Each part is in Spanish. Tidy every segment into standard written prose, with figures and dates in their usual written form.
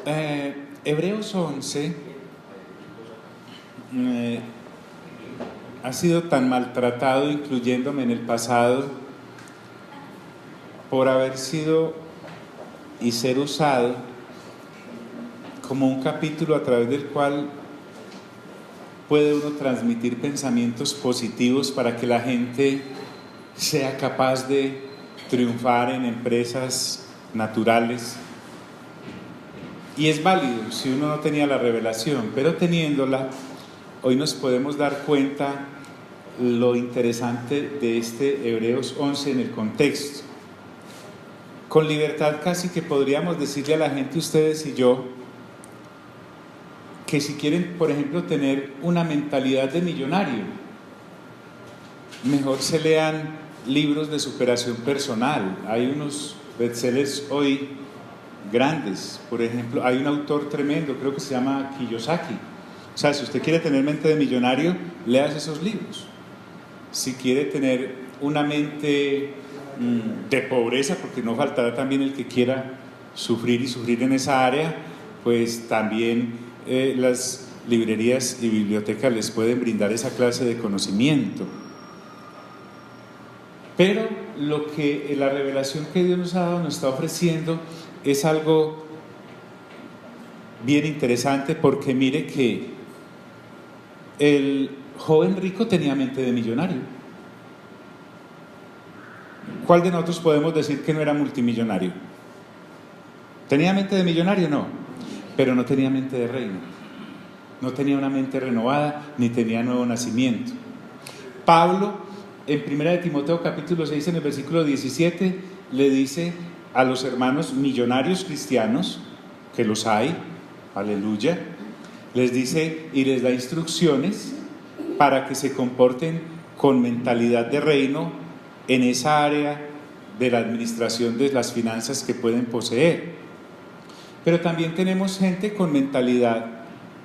Hebreos 11 ha sido tan maltratado, incluyéndome en el pasado, por haber sido y ser usado como un capítulo a través del cual puede uno transmitir pensamientos positivos para que la gente sea capaz de triunfar en empresas naturales. Y es válido si uno no tenía la revelación, pero teniéndola, hoy nos podemos dar cuenta lo interesante de este Hebreos 11 en el contexto. Con libertad casi que podríamos decirle a la gente, ustedes y yo, que si quieren, por ejemplo, tener una mentalidad de millonario, mejor se lean libros de superación personal. Hay unos bestsellers hoy grandes, por ejemplo, hay un autor tremendo, creo que se llama Kiyosaki. O sea, si usted quiere tener mente de millonario, léase esos libros. Si quiere tener una mente de pobreza, porque no faltará también el que quiera sufrir y sufrir en esa área, pues también las librerías y bibliotecas les pueden brindar esa clase de conocimiento. Pero lo que la revelación que Dios nos ha dado, nos está ofreciendo, es algo bien interesante, porque mire que el joven rico tenía mente de millonario. ¿Cuál de nosotros podemos decir que no era multimillonario? ¿Tenía mente de millonario? No, pero no tenía mente de reino, no tenía una mente renovada, ni tenía nuevo nacimiento. Pablo, en 1 de Timoteo capítulo 6, en el versículo 17, le dice a los hermanos millonarios cristianos, que los hay, aleluya, les dice y les da instrucciones para que se comporten con mentalidad de reino en esa área de la administración de las finanzas que pueden poseer. Pero también tenemos gente con mentalidad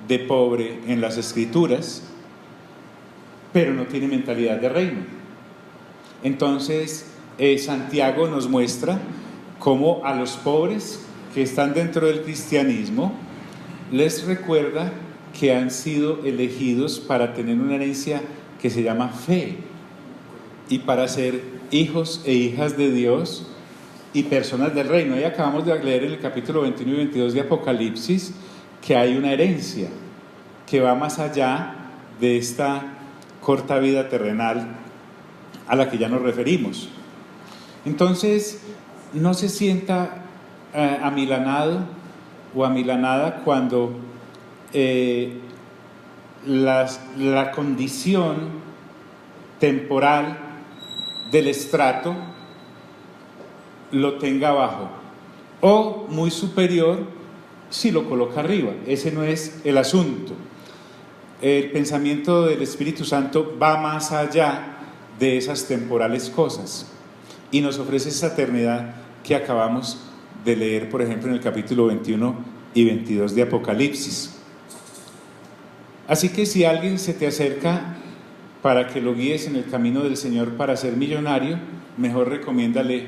de pobre en las escrituras, pero no tiene mentalidad de reino. Entonces Santiago nos muestra cómo a los pobres que están dentro del cristianismo les recuerda que han sido elegidos para tener una herencia que se llama fe, y para ser hijos e hijas de Dios y personas del reino. Ahí acabamos de leer en el capítulo 21 y 22 de Apocalipsis que hay una herencia que va más allá de esta corta vida terrenal a la que ya nos referimos. Entonces, no se sienta amilanado o amilanada cuando la condición temporal del estrato lo tenga abajo, o muy superior si lo coloca arriba. Ese no es el asunto. El pensamiento del Espíritu Santo va más allá de esas temporales cosas y nos ofrece esa eternidad que acabamos de leer, por ejemplo, en el capítulo 21 y 22 de Apocalipsis. Así que si alguien se te acerca para que lo guíes en el camino del Señor para ser millonario, mejor recomiéndale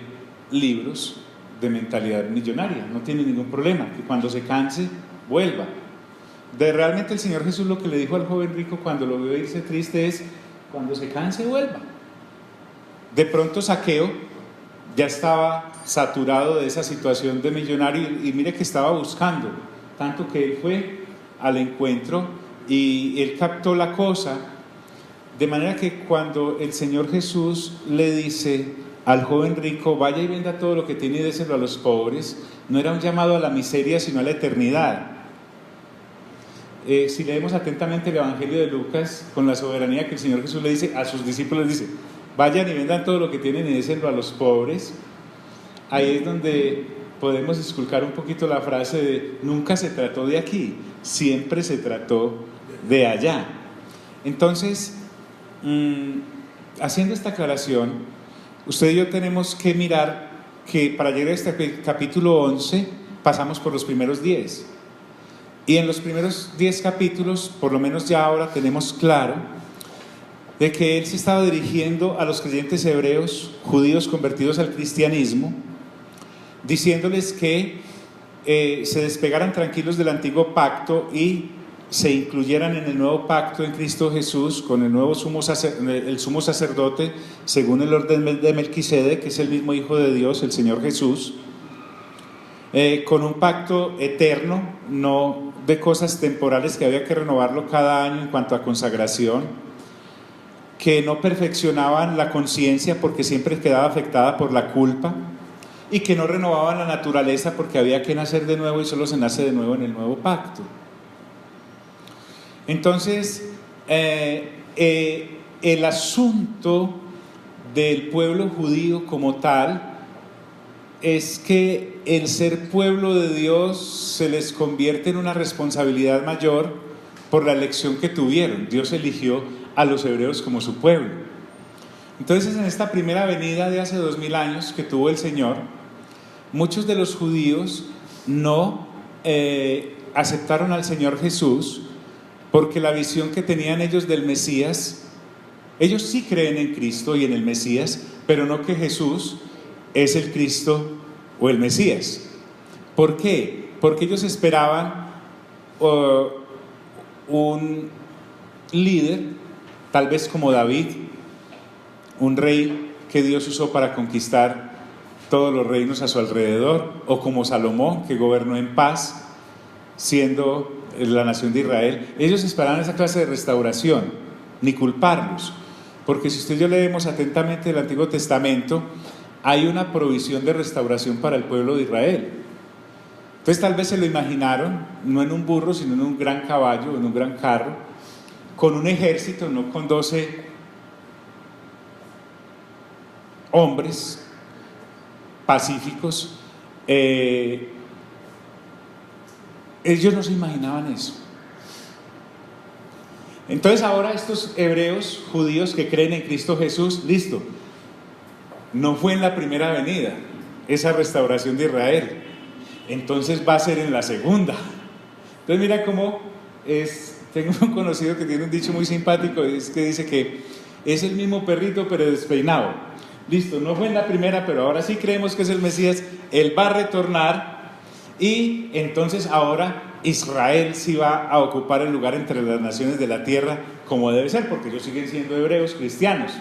libros de mentalidad millonaria, no tiene ningún problema, que cuando se canse vuelva. Realmente el Señor Jesús lo que le dijo al joven rico cuando lo vio irse triste es: cuando se canse vuelva. De pronto Zaqueo ya estaba saturado de esa situación de millonario, y mire que estaba buscando, tanto que él fue al encuentro y él captó la cosa, de manera que cuando el Señor Jesús le dice al joven rico: vaya y venda todo lo que tiene y déselo a los pobres, no era un llamado a la miseria, sino a la eternidad. Si leemos atentamente el Evangelio de Lucas, con la soberanía que el Señor Jesús le dice a sus discípulos, dice: vayan y vendan todo lo que tienen y déselo a los pobres. Ahí es donde podemos esculcar un poquito la frase de: nunca se trató de aquí, siempre se trató de allá. Entonces, haciendo esta aclaración, usted y yo tenemos que mirar que para llegar a este capítulo 11 pasamos por los primeros 10, y en los primeros 10 capítulos, por lo menos ya ahora tenemos claro de que él se estaba dirigiendo a los creyentes hebreos, judíos convertidos al cristianismo, diciéndoles que se despegaran tranquilos del antiguo pacto y se incluyeran en el nuevo pacto en Cristo Jesús con el nuevo sumo sacerdote según el orden de Melquisedec, que es el mismo Hijo de Dios, el Señor Jesús, con un pacto eterno, no de cosas temporales que había que renovarlo cada año en cuanto a consagración, que no perfeccionaban la conciencia porque siempre quedaba afectada por la culpa, y que no renovaban la naturaleza porque había que nacer de nuevo y solo se nace de nuevo en el nuevo pacto. Entonces, el asunto del pueblo judío como tal es que el ser pueblo de Dios se les convierte en una responsabilidad mayor por la elección que tuvieron. Dios eligió a los hebreos como su pueblo. Entonces, en esta primera venida de hace 2000 años que tuvo el Señor, muchos de los judíos no aceptaron al Señor Jesús porque la visión que tenían ellos del Mesías, ellos sí creen en Cristo y en el Mesías, pero no que Jesús es el Cristo o el Mesías. ¿Por qué? Porque ellos esperaban un líder, tal vez como David, un rey que Dios usó para conquistar todos los reinos a su alrededor, o como Salomón, que gobernó en paz, siendo la nación de Israel. Ellos esperaban esa clase de restauración, ni culparlos, porque si usted y yo leemos atentamente el Antiguo Testamento, hay una provisión de restauración para el pueblo de Israel. Entonces tal vez se lo imaginaron, no en un burro, sino en un gran caballo, en un gran carro, con un ejército, no con 12 hombres pacíficos. Ellos no se imaginaban eso. Entonces ahora estos hebreos judíos que creen en Cristo Jesús, listo, no fue en la primera venida esa restauración de Israel, entonces va a ser en la segunda. Entonces mira cómo es. Tengo un conocido que tiene un dicho muy simpático, es que dice que es el mismo perrito pero despeinado. Listo, no fue en la primera, pero ahora sí creemos que es el Mesías, Él va a retornar y entonces ahora Israel sí va a ocupar el lugar entre las naciones de la tierra como debe ser, porque ellos siguen siendo hebreos, cristianos,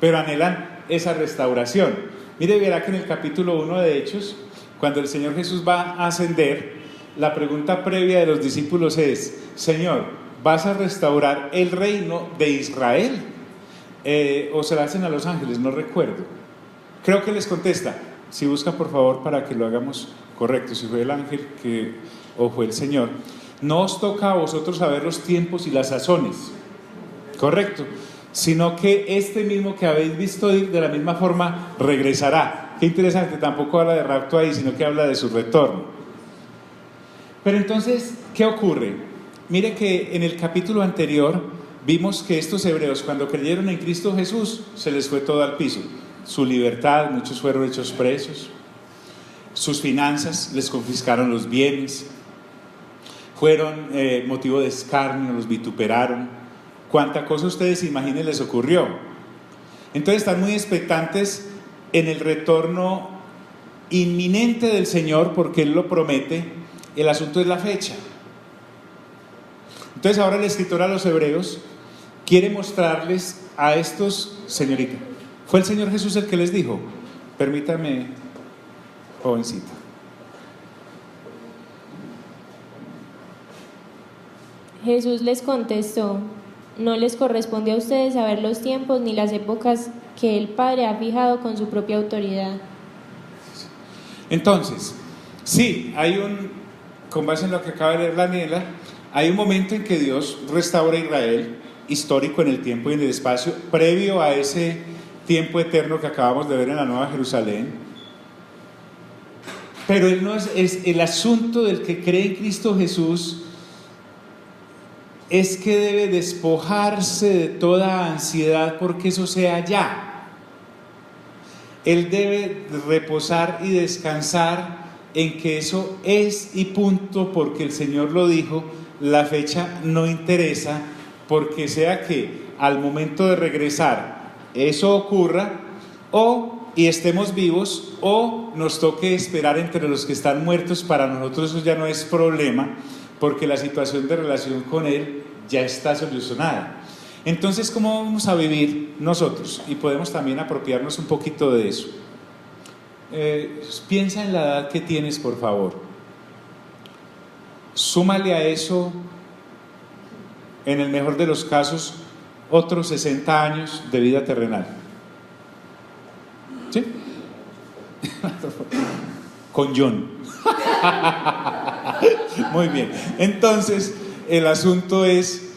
pero anhelan esa restauración. Mire, verá que en el capítulo 1 de Hechos, cuando el Señor Jesús va a ascender, la pregunta previa de los discípulos es: Señor, ¿vas a restaurar el reino de Israel? O se la hacen a los ángeles, no recuerdo. Creo que les contesta. Si busca por favor para que lo hagamos correcto, si fue el ángel o fue el Señor. No os toca a vosotros saber los tiempos y las sazones, correcto, sino que este mismo que habéis visto ir de la misma forma regresará. Qué interesante, tampoco habla de rapto ahí, sino que habla de su retorno. Pero entonces, ¿qué ocurre? Mire que en el capítulo anterior vimos que estos hebreos, cuando creyeron en Cristo Jesús, se les fue todo al piso. Su libertad, muchos fueron hechos presos. Sus finanzas, les confiscaron los bienes. Fueron motivo de escarnio, los vituperaron. Cuánta cosa ustedes imaginen les ocurrió. Entonces están muy expectantes en el retorno inminente del Señor, porque Él lo promete. El asunto es la fecha. Entonces ahora el escritor a los hebreos quiere mostrarles a estos, señorita, fue el Señor Jesús el que les dijo, permítame, jovencita. Jesús les contestó: no les corresponde a ustedes saber los tiempos ni las épocas que el Padre ha fijado con su propia autoridad. Entonces, sí, con base en lo que acaba de leer Daniela, hay un momento en que Dios restaura a Israel, histórico en el tiempo y en el espacio, previo a ese tiempo eterno que acabamos de ver en la Nueva Jerusalén. Pero Él no es el asunto del que cree en Cristo Jesús, es que debe despojarse de toda ansiedad porque eso sea ya. Él debe reposar y descansar en que eso es y punto, porque el Señor lo dijo. La fecha no interesa, porque sea que al momento de regresar eso ocurra, o y estemos vivos, o nos toque esperar entre los que están muertos. Para nosotros eso ya no es problema, porque la situación de relación con Él ya está solucionada. Entonces, ¿cómo vamos a vivir nosotros? Y podemos también apropiarnos un poquito de eso. Piensa en la edad que tienes, por favor. Súmale a eso, en el mejor de los casos, otros 60 años de vida terrenal. ¿Sí? Con John. Muy bien. Entonces, el asunto es,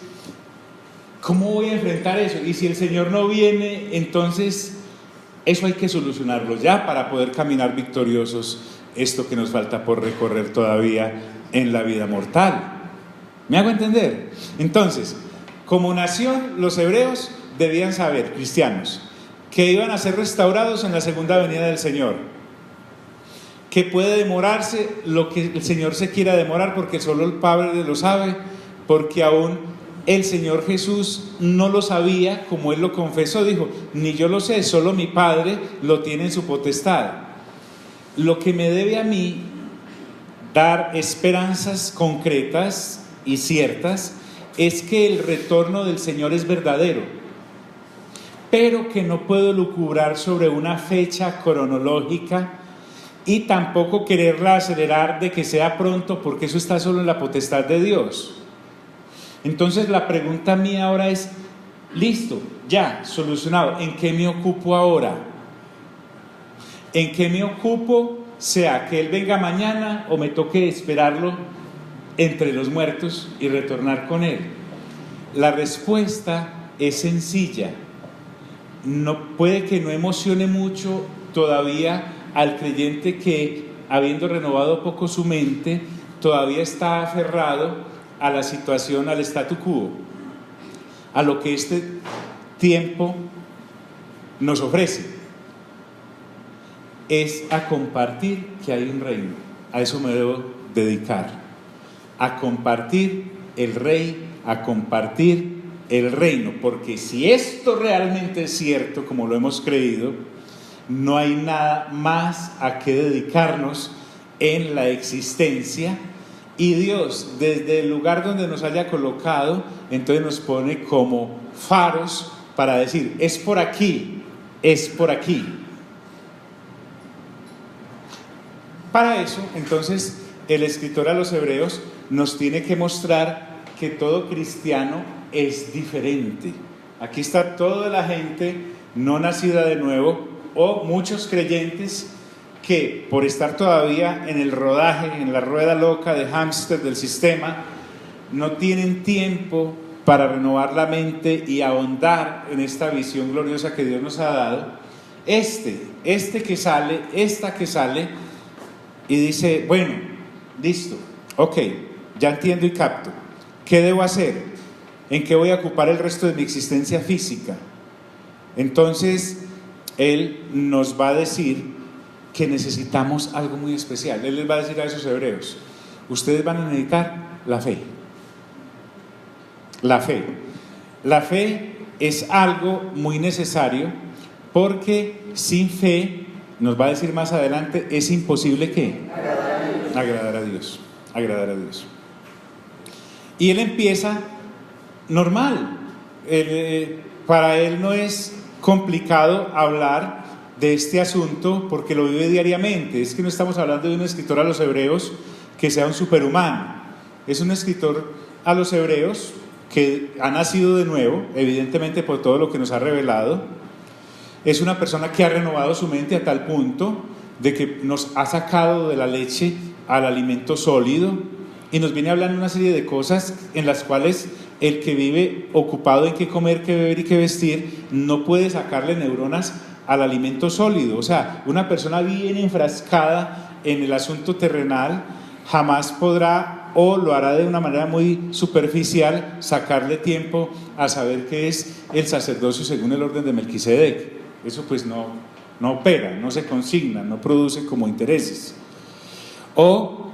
¿cómo voy a enfrentar eso? Y si el Señor no viene, entonces eso hay que solucionarlo ya para poder caminar victoriosos esto que nos falta por recorrer todavía en la vida mortal. ¿Me hago entender? Entonces, como nación, los hebreos debían saber, cristianos, que iban a ser restaurados en la segunda venida del Señor, que puede demorarse lo que el Señor se quiera demorar, porque solo el Padre lo sabe, porque aún el Señor Jesús no lo sabía, como Él lo confesó, dijo, ni yo lo sé, solo mi Padre lo tiene en su potestad. Lo que me debe a mí dar esperanzas concretas y ciertas es que el retorno del Señor es verdadero, pero que no puedo lucubrar sobre una fecha cronológica y tampoco quererla acelerar de que sea pronto, porque eso está solo en la potestad de Dios. Entonces la pregunta mía ahora es, listo, ya, solucionado, ¿en qué me ocupo ahora? ¿En qué me ocupo? Sea que Él venga mañana o me toque esperarlo entre los muertos y retornar con Él. La respuesta es sencilla. No puede que no emocione mucho todavía al creyente que, habiendo renovado poco su mente, todavía está aferrado a la situación, al statu quo, a lo que este tiempo nos ofrece. Es a compartir que hay un reino. A eso me debo dedicar, a compartir el rey, a compartir el reino, porque si esto realmente es cierto, como lo hemos creído, no hay nada más a qué dedicarnos en la existencia, y Dios, desde el lugar donde nos haya colocado, entonces nos pone como faros para decir, es por aquí, es por aquí. Para eso, entonces, el escritor a los hebreos nos tiene que mostrar que todo cristiano es diferente. Aquí está toda la gente no nacida de nuevo, o muchos creyentes que por estar todavía en el rodaje, en la rueda loca de hámster del sistema, no tienen tiempo para renovar la mente y ahondar en esta visión gloriosa que Dios nos ha dado. Esta que sale y dice, bueno, listo, ok, ya entiendo y capto. ¿Qué debo hacer? ¿En qué voy a ocupar el resto de mi existencia física? Entonces, Él nos va a decir que necesitamos algo muy especial. Él les va a decir a esos hebreos, ustedes van a necesitar la fe. La fe. La fe es algo muy necesario, porque sin fe, nos va a decir más adelante, es imposible ¿qué? Agradar a Dios. Agradar a Dios. Y él empieza normal. Para él no es complicado hablar de este asunto porque lo vive diariamente. Es que no estamos hablando de un escritor a los hebreos que sea un superhumano. Es un escritor a los hebreos que ha nacido de nuevo, evidentemente por todo lo que nos ha revelado. Es una persona que ha renovado su mente a tal punto de que nos ha sacado de la leche al alimento sólido y nos viene hablando una serie de cosas en las cuales el que vive ocupado en qué comer, qué beber y qué vestir no puede sacarle neuronas al alimento sólido. O sea, una persona bien enfrascada en el asunto terrenal jamás podrá, o lo hará de una manera muy superficial, sacarle tiempo a saber qué es el sacerdocio según el orden de Melquisedec. Eso pues no opera, no se consigna, no produce como intereses. O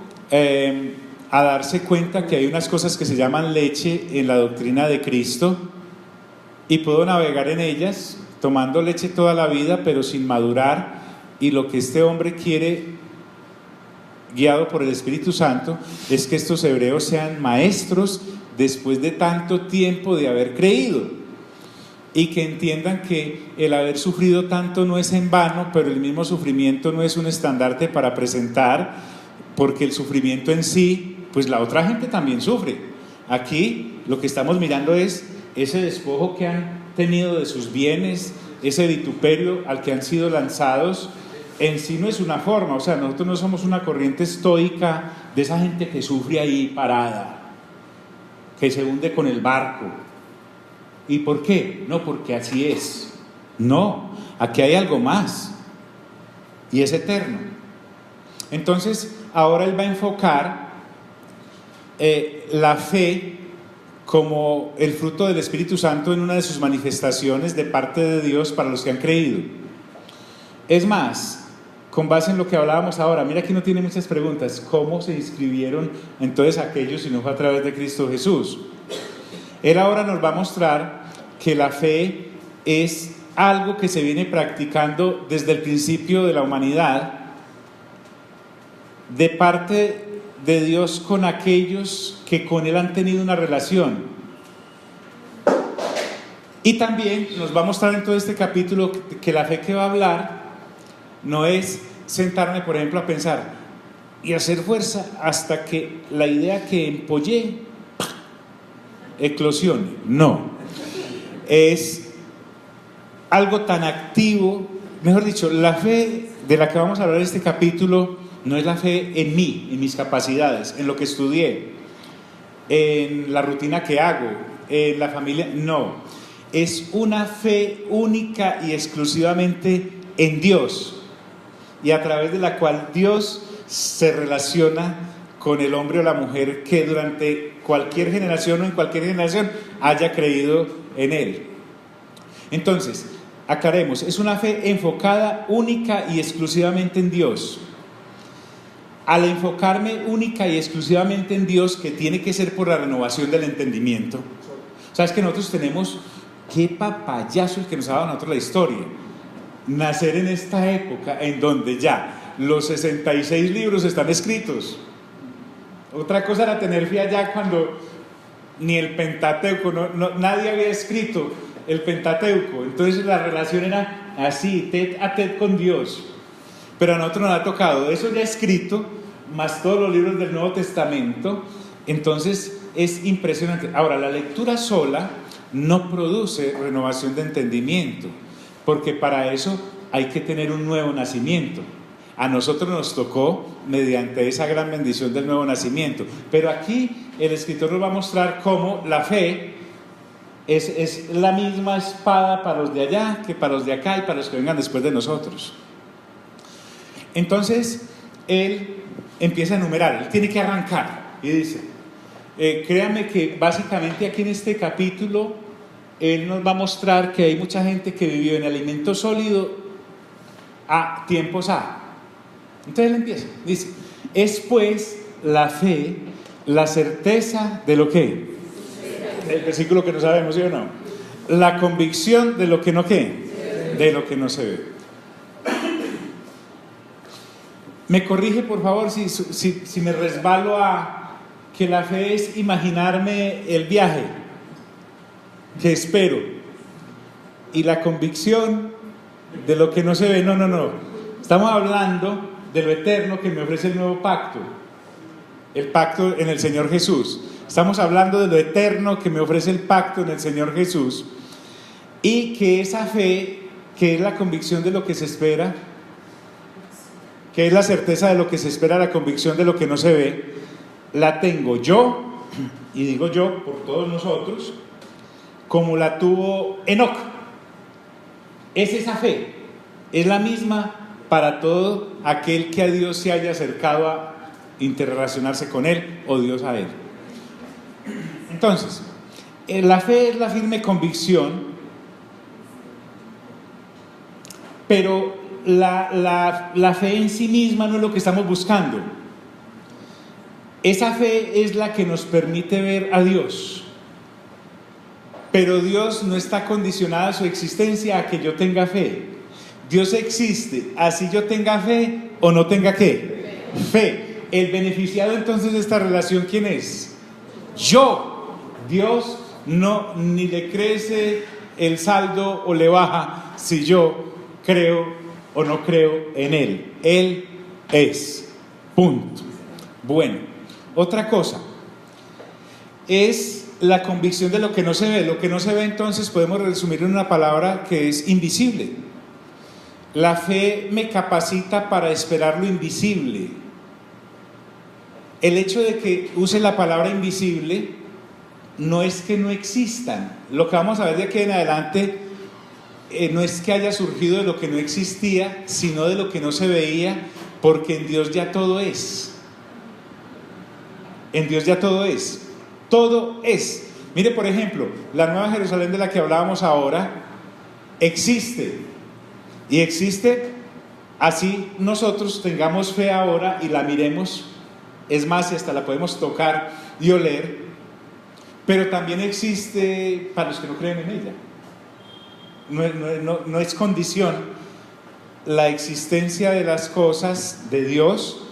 a darse cuenta que hay unas cosas que se llaman leche en la doctrina de Cristo y puedo navegar en ellas tomando leche toda la vida, pero sin madurar, y lo que este hombre quiere, guiado por el Espíritu Santo, es que estos hebreos sean maestros después de tanto tiempo de haber creído, y que entiendan que el haber sufrido tanto no es en vano, pero el mismo sufrimiento no es un estandarte para presentar, porque el sufrimiento en sí, pues la otra gente también sufre. Aquí lo que estamos mirando es ese despojo que han tenido de sus bienes, ese vituperio al que han sido lanzados. En sí no es una forma, o sea, nosotros no somos una corriente estoica de esa gente que sufre ahí parada, que se hunde con el barco. ¿Y por qué? No, porque así es. No, aquí hay algo más, y es eterno. Entonces, ahora él va a enfocar la fe como el fruto del Espíritu Santo en una de sus manifestaciones de parte de Dios para los que han creído. Es más, con base en lo que hablábamos ahora, mira, aquí no tiene muchas preguntas. ¿Cómo se inscribieron entonces aquellos si no fue a través de Cristo Jesús? Él ahora nos va a mostrar que la fe es algo que se viene practicando desde el principio de la humanidad, de parte de Dios con aquellos que con Él han tenido una relación. Y también nos va a mostrar en todo este capítulo que la fe que va a hablar no es sentarme, por ejemplo, a pensar y hacer fuerza hasta que la idea que empollé eclosione. No, es algo tan activo. Mejor dicho, la fe de la que vamos a hablar en este capítulo no es la fe en mí, en mis capacidades, en lo que estudié, en la rutina que hago, en la familia. No, es una fe única y exclusivamente en Dios, y a través de la cual Dios se relaciona con el hombre o la mujer que durante cualquier generación o en cualquier generación haya creído en Él. Entonces, aclaremos, es una fe enfocada única y exclusivamente en Dios. Al enfocarme única y exclusivamente en Dios, que tiene que ser por la renovación del entendimiento. ¿Sabes que nosotros tenemos, qué papayazo el que nos ha dado a nosotros la historia? Nacer en esta época en donde ya los 66 libros están escritos. Otra cosa era tener fe allá cuando ni el Pentateuco, nadie había escrito el Pentateuco. Entonces la relación era así, tete a tete con Dios. Pero a nosotros nos ha tocado eso ya escrito, más todos los libros del Nuevo Testamento. Entonces es impresionante. Ahora, la lectura sola no produce renovación de entendimiento, porque para eso hay que tener un nuevo nacimiento. A nosotros nos tocó mediante esa gran bendición del nuevo nacimiento. Pero aquí el escritor nos va a mostrar cómo la fe es la misma espada para los de allá que para los de acá y para los que vengan después de nosotros. Entonces, él empieza a enumerar, él tiene que arrancar y dice, créanme que básicamente aquí en este capítulo, él nos va a mostrar que hay mucha gente que vivió en alimento sólido a tiempos A. Entonces él empieza, dice, es pues la fe, la certeza de lo que, el versículo que no sabemos, ¿sí o no? La convicción de lo que no ¿qué? De lo que no se ve. Me corrige por favor si me resbalo a que la fe es imaginarme el viaje que espero y la convicción de lo que no se ve. No, estamos hablando de lo eterno que me ofrece el nuevo pacto, el pacto en el Señor Jesús. Estamos hablando de lo eterno que me ofrece el pacto en el Señor Jesús, y que esa fe, que es la convicción de lo que se espera, que es la certeza de lo que se espera, la convicción de lo que no se ve, la tengo yo, y digo yo por todos nosotros, como la tuvo Enoc. Es esa fe, es la misma para todo aquel que a Dios se haya acercado a interrelacionarse con Él, o Dios a Él. Entonces, la fe es la firme convicción, pero la fe en sí misma no es lo que estamos buscando. Esa fe es la que nos permite ver a Dios. Pero Dios no está condicionada su existencia a que yo tenga fe. Dios existe, así yo tenga fe o no tenga ¿qué? Fe. El beneficiado entonces de esta relación, ¿quién es? Yo. Dios no, ni le crece el saldo o le baja si yo creo o no creo en Él. Él es. Punto. Bueno, otra cosa es la convicción de lo que no se ve. Lo que no se ve entonces podemos resumir en una palabra que es invisible. La fe me capacita para esperar lo invisible. El hecho de que use la palabra invisible no es que no existan. Lo que vamos a ver de aquí en adelante no es que haya surgido de lo que no existía, sino de lo que no se veía, porque en Dios ya todo es. En Dios ya todo es. Todo es. Mire, por ejemplo, la Nueva Jerusalén de la que hablábamos ahora existe. Y existe así nosotros tengamos fe ahora y la miremos. Es más, y hasta la podemos tocar y oler. Pero también existe para los que no creen en ella. No es condición la existencia de las cosas de Dios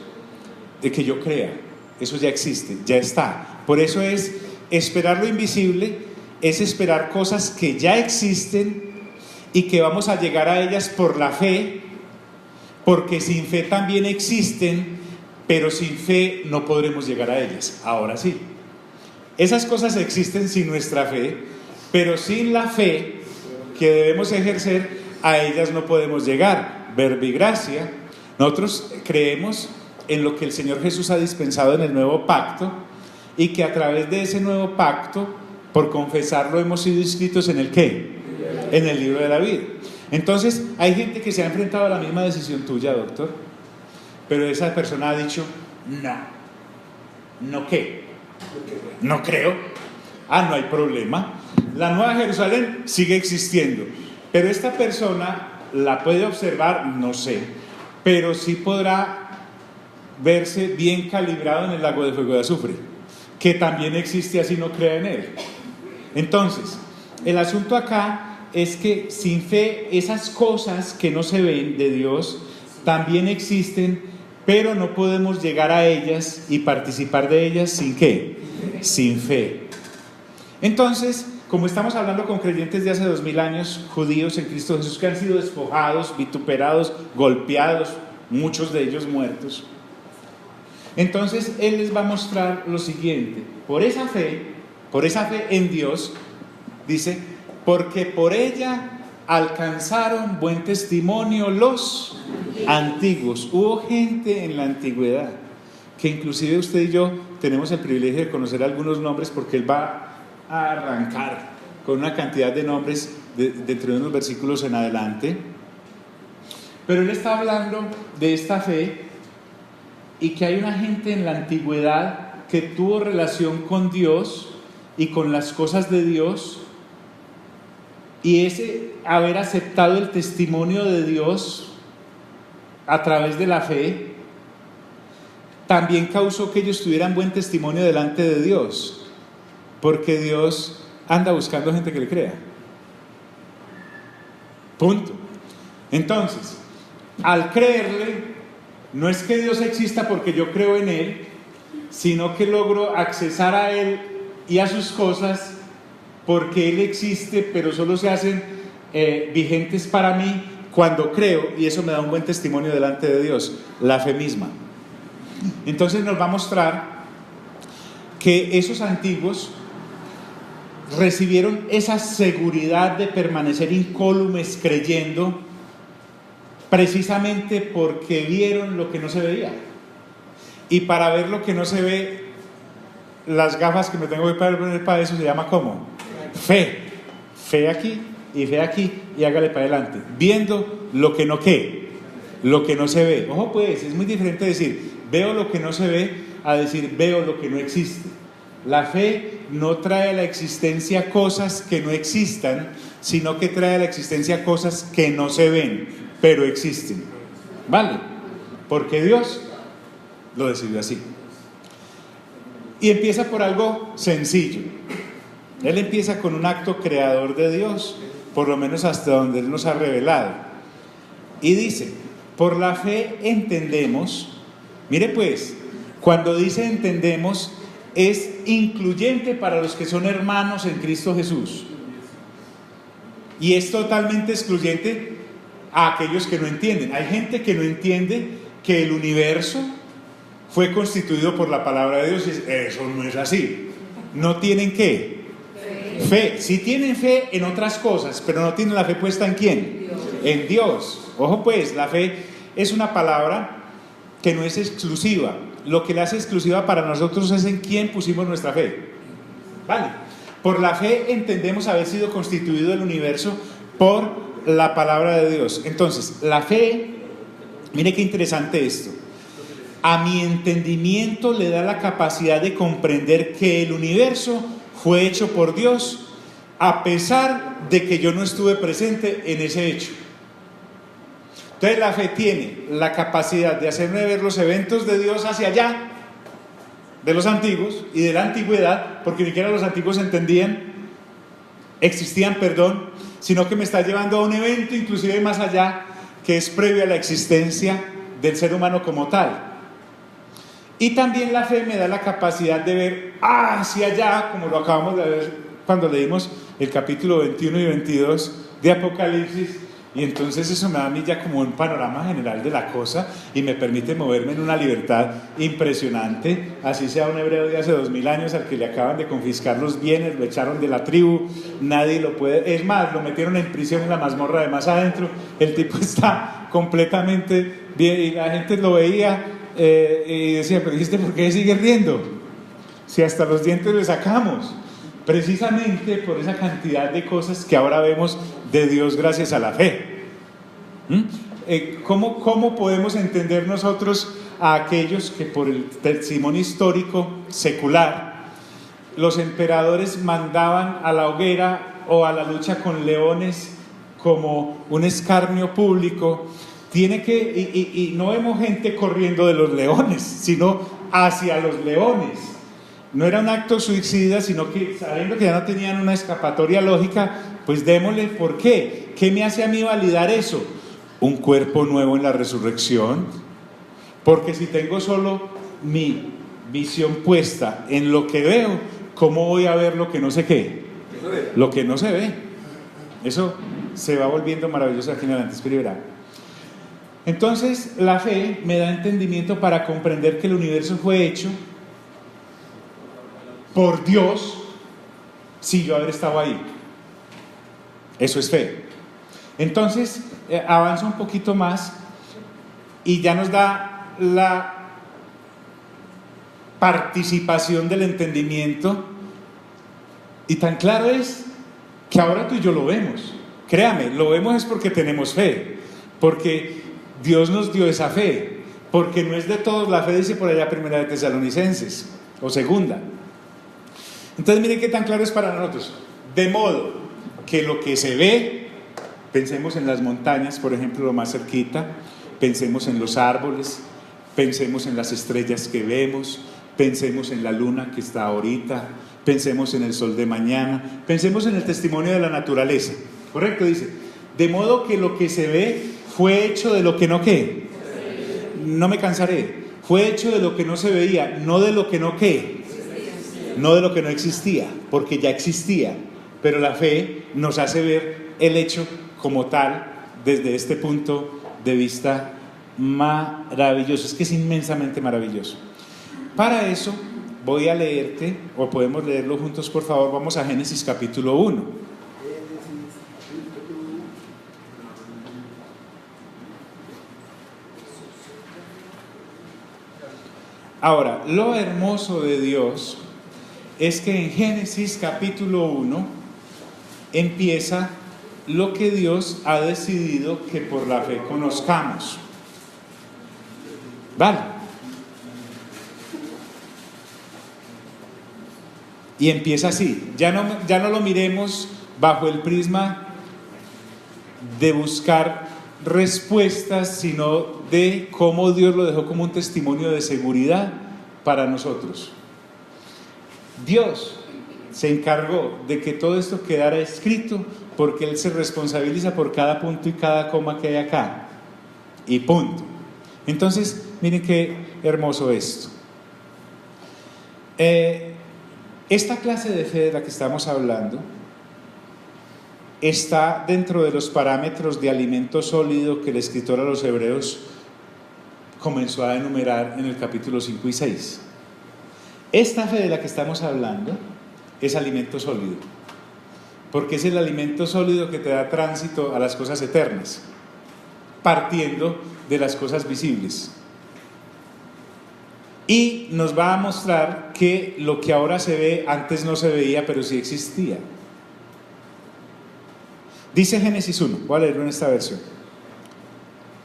de que yo crea. Eso ya existe, ya está. Por eso es esperar lo invisible, es esperar cosas que ya existen y que vamos a llegar a ellas por la fe, porque sin fe también existen, pero sin fe no podremos llegar a ellas. Ahora sí, esas cosas existen sin nuestra fe, pero sin la fe que debemos ejercer, a ellas no podemos llegar. Verbigracia, nosotros creemos en lo que el Señor Jesús ha dispensado en el nuevo pacto, y que a través de ese nuevo pacto, por confesarlo, hemos sido inscritos en el ¿qué? En el libro de la vida. Entonces hay gente que se ha enfrentado a la misma decisión tuya, doctor, pero esa persona ha dicho no ¿qué? No creo. No hay problema, la Nueva Jerusalén sigue existiendo, pero esta persona la puede observar, no sé, pero sí podrá verse bien calibrado en el lago de fuego de azufre, que también existe así no crea en él. Entonces, el asunto acá es que sin fe esas cosas que no se ven de Dios también existen, pero no podemos llegar a ellas y participar de ellas sin ¿qué? Sin fe. Entonces, como estamos hablando con creyentes de hace 2000 años, judíos en Cristo Jesús, que han sido despojados, vituperados, golpeados, muchos de ellos muertos, entonces Él les va a mostrar lo siguiente: por esa fe en Dios, dice, porque por ella alcanzaron buen testimonio los antiguos. Hubo gente en la antigüedad que inclusive usted y yo tenemos el privilegio de conocer algunos nombres, porque Él va a arrancar con una cantidad de nombres dentro de unos versículos en adelante. Pero Él está hablando de esta fe y que hay una gente en la antigüedad que tuvo relación con Dios y con las cosas de Dios, y ese haber aceptado el testimonio de Dios a través de la fe también causó que ellos tuvieran buen testimonio delante de Dios, porque Dios anda buscando gente que le crea. Punto. Entonces, al creerle, no es que Dios exista porque yo creo en Él, sino que logro accesar a Él y a sus cosas porque Él existe, pero solo se hacen vigentes para mí cuando creo, y eso me da un buen testimonio delante de Dios, la fe misma. Entonces nos va a mostrar que esos antiguos recibieron esa seguridad de permanecer incólumes creyendo, precisamente porque vieron lo que no se veía. Y para ver lo que no se ve, las gafas que me tengo que poner para eso se llama ¿cómo? Fe. Fe aquí y fe aquí, y hágale para adelante, viendo lo que no ¿qué? Lo que no se ve. Ojo pues, es muy diferente decir veo lo que no se ve a decir veo lo que no existe. La fe no trae a la existencia cosas que no existan, sino que trae a la existencia cosas que no se ven, pero existen. ¿Vale? Porque Dios lo decidió así. Y empieza por algo sencillo. Él empieza con un acto creador de Dios, por lo menos hasta donde Él nos ha revelado. Y dice, por la fe entendemos, mire pues, cuando dice entendemos, es incluyente para los que son hermanos en Cristo Jesús. Y es totalmente excluyente a aquellos que no entienden. Hay gente que no entiende que el universo fue constituido por la palabra de Dios. Eso no es así. No tienen ¿qué? Fe. Sí tienen fe en otras cosas, pero no tienen la fe puesta ¿en quién? Dios. En Dios. Ojo pues, la fe es una palabra que no es exclusiva. Lo que la hace exclusiva para nosotros es en quién pusimos nuestra fe. ¿Vale? Por la fe entendemos haber sido constituido el universo por la palabra de Dios. Entonces, la fe, mire qué interesante esto. A mi entendimiento le da la capacidad de comprender que el universo fue hecho por Dios, a pesar de que yo no estuve presente en ese hecho. Entonces la fe tiene la capacidad de hacerme ver los eventos de Dios hacia allá, de los antiguos y de la antigüedad, porque ni siquiera los antiguos existían, sino que me está llevando a un evento inclusive más allá, que es previo a la existencia del ser humano como tal. Y también la fe me da la capacidad de ver hacia allá, como lo acabamos de ver cuando leímos el capítulo 21 y 22 de Apocalipsis. Y entonces eso me da a mí ya como un panorama general de la cosa y me permite moverme en una libertad impresionante, así sea un hebreo de hace 2000 años al que le acaban de confiscar los bienes, lo echaron de la tribu, nadie lo puede, es más, lo metieron en prisión en la mazmorra de más adentro, el tipo está completamente bien y la gente lo veía y decía, pero dijiste, ¿por qué sigue riendo? Si hasta los dientes le sacamos. Precisamente por esa cantidad de cosas que ahora vemos de Dios gracias a la fe. ¿Cómo podemos entender nosotros a aquellos que por el testimonio histórico secular los emperadores mandaban a la hoguera o a la lucha con leones como un escarnio público? Y no vemos gente corriendo de los leones, sino hacia los leones. No era un acto suicida, sino que sabiendo que ya no tenían una escapatoria lógica, pues démosle. ¿Por qué? ¿Qué me hace a mí validar eso? Un cuerpo nuevo en la resurrección. Porque si tengo solo mi visión puesta en lo que veo, ¿cómo voy a ver lo que no sé qué? Lo que no se ve. Eso se va volviendo maravilloso aquí en adelante, espera y verá. Entonces, la fe me da entendimiento para comprender que el universo fue hecho por Dios, sin yo haber estado ahí. Eso es fe. Entonces, avanza un poquito más y ya nos da la participación del entendimiento. Y tan claro es que ahora tú y yo lo vemos. Créame, lo vemos es porque tenemos fe, porque Dios nos dio esa fe, porque no es de todos. La fe dice por allá Primera de Tesalonicenses o Segunda. Entonces miren qué tan claro es para nosotros. De modo que lo que se ve, pensemos en las montañas, por ejemplo, lo más cerquita, pensemos en los árboles, pensemos en las estrellas que vemos, pensemos en la luna que está ahorita, pensemos en el sol de mañana, pensemos en el testimonio de la naturaleza. Correcto, dice. De modo que lo que se ve fue hecho de lo que no ¿qué? No me cansaré. Fue hecho de lo que no se veía, no de lo que no ¿qué? No de lo que no existía, porque ya existía, pero la fe nos hace ver el hecho como tal desde este punto de vista maravilloso. Es que es inmensamente maravilloso. Para eso voy a leerte, o podemos leerlo juntos por favor, vamos a Génesis capítulo 1. Ahora, lo hermoso de Dios es que en Génesis capítulo 1 empieza lo que Dios ha decidido que por la fe conozcamos. ¿Vale? Y empieza así. Ya no lo miremos bajo el prisma de buscar respuestas, sino de cómo Dios lo dejó como un testimonio de seguridad para nosotros. Dios se encargó de que todo esto quedara escrito, porque Él se responsabiliza por cada punto y cada coma que hay acá. Y punto. Entonces, miren qué hermoso esto. Esta clase de fe de la que estamos hablando está dentro de los parámetros de alimento sólido que el escritor a los Hebreos comenzó a enumerar en el capítulo 5 y 6. Esta fe de la que estamos hablando es alimento sólido, porque es el alimento sólido que te da tránsito a las cosas eternas, partiendo de las cosas visibles. Y nos va a mostrar que lo que ahora se ve, antes no se veía, pero sí existía. Dice Génesis 1, voy a leerlo en esta versión.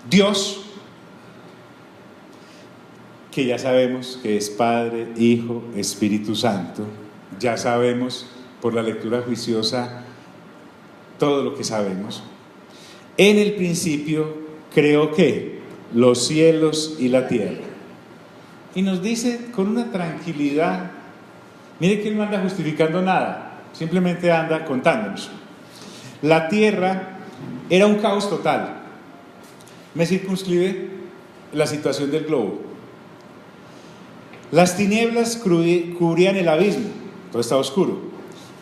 Dios, que ya sabemos que es Padre, Hijo, Espíritu Santo, ya sabemos por la lectura juiciosa todo lo que sabemos. En el principio creó ¿qué? Los cielos y la tierra. Y nos dice con una tranquilidad, mire que Él no anda justificando nada, simplemente anda contándonos. La tierra era un caos total. Me circunscribe la situación del globo. Las tinieblas cubrían el abismo, todo estaba oscuro,